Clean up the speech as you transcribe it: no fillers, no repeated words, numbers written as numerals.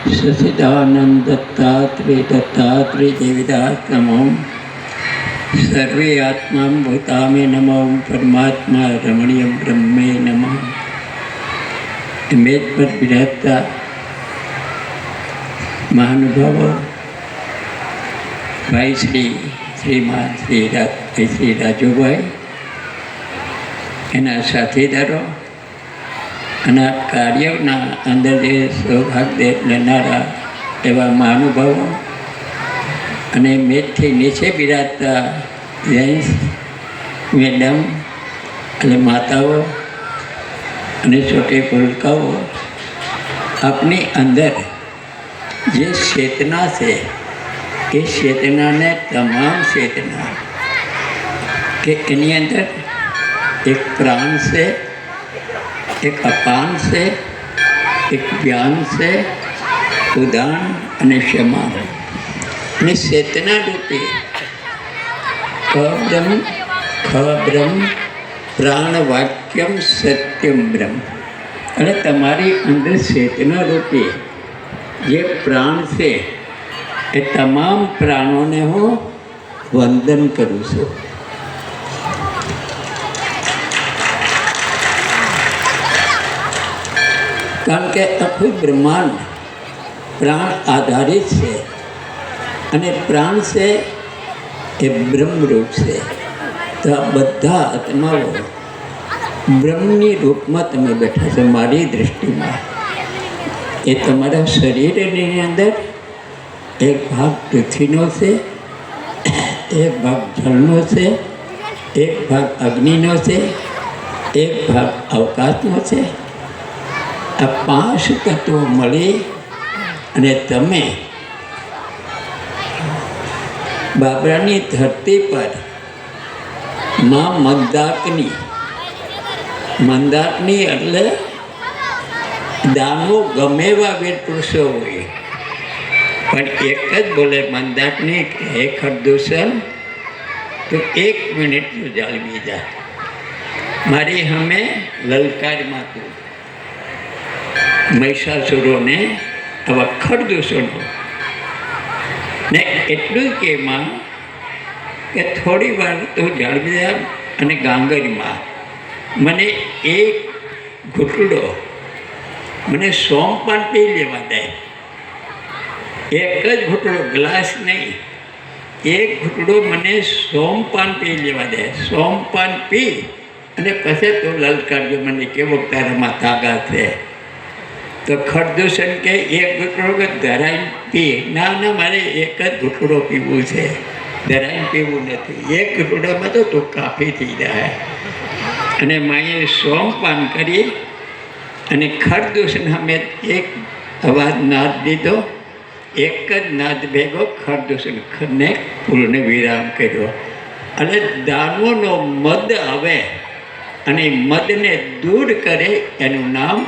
सचिदानंद दत्तात्रेय देवदास नमो सर्वे आत्मा भूतामे नमो परमात्मा रमणीय ब्रह्मे नमः। मेज पर बिराजता महानुभावों, भाई श्रीमान श्री રાજુભાઈ, એના સાથીદારો અને કાર્યના અંદર જે સૌભાગ્ય લેનારા એવા મહાનુભાવો અને મેજથી નીચે બિરાજતા જેન્ટ્સ, મેડમ અને માતાઓ અને છોટી પુલકાઓ, આપની અંદર જે ચેતના છે એ ચેતનાને તમામ ચેતના કે એની અંદર એક પ્રાણ છે, એક અપાન છે, એક જ્ઞાન છે, ઉદાન અને ક્ષમા અને ચેતના રૂપી બ્રહ્મ પ્રાણ વાક્યમ સત્યમ બ્રહ્મ. અને તમારી અંદર ચેતના રૂપી જે પ્રાણ છે એ તમામ પ્રાણોને હું વંદન કરું છું. કારણ કે આખું બ્રહ્માંડ પ્રાણ આધારિત છે અને પ્રાણ છે એ બ્રહ્મરૂપ છે. તો આ બધા આત્માઓ બ્રહ્મની રૂપમાં તમે બેઠા છો. મારી દૃષ્ટિમાં એ તમારા શરીરની અંદર એક ભાગ પૃથ્વીનો છે, એક ભાગ જળનો છે, એક ભાગ અગ્નિનો છે, એક ભાગ અવકાશનો છે. આ 5 તત્વો મળી અને તમે બાબરાની ધરતી પર મંદાકની એટલે દાનવો ગમે એવા વીર પુરુષો હોય પણ એક જ બોલે મંદાકની હે ખરદૂષણ તો 1 મિનિટ જાળવી જા. મારી સામે લલકારમાં તું મહિષાસુરોને આવા ખરદૂષણો ને એટલું જ કેમાં કે થોડી વાર તું જાળવી જા અને ગાંગરમાં મને એક ઘૂંટડો મને સોમપાન પી લેવા દે. એક જ ઘૂંટડો, ગ્લાસ નહીં, એક ઘૂંટડો મને સોમપાન પી લેવા દે. સોમપાન પી અને પછી તો લલકારજો મને કેવો તારામાં તાકાત છે. તો ખરદૂષણ કે એક ઘૂંટડો ધરાઈને પી. ના મારે એક જ ઘૂંટડો પીવું છે, ધરાઈને પીવું નથી. એક ઘૂંટડામાં તો તું કાફી થઈ જાય. અને માએ સોમપાન કરી અને ખરદૂષણ અમે એક અવાજ નાદ દીધો. એક જ નાદ ભેગો ખરદૂષણને પૂર્ણ વિરામ કર્યો. અને દાનવોનો મદ આવે અને મદને દૂર કરે એનું નામ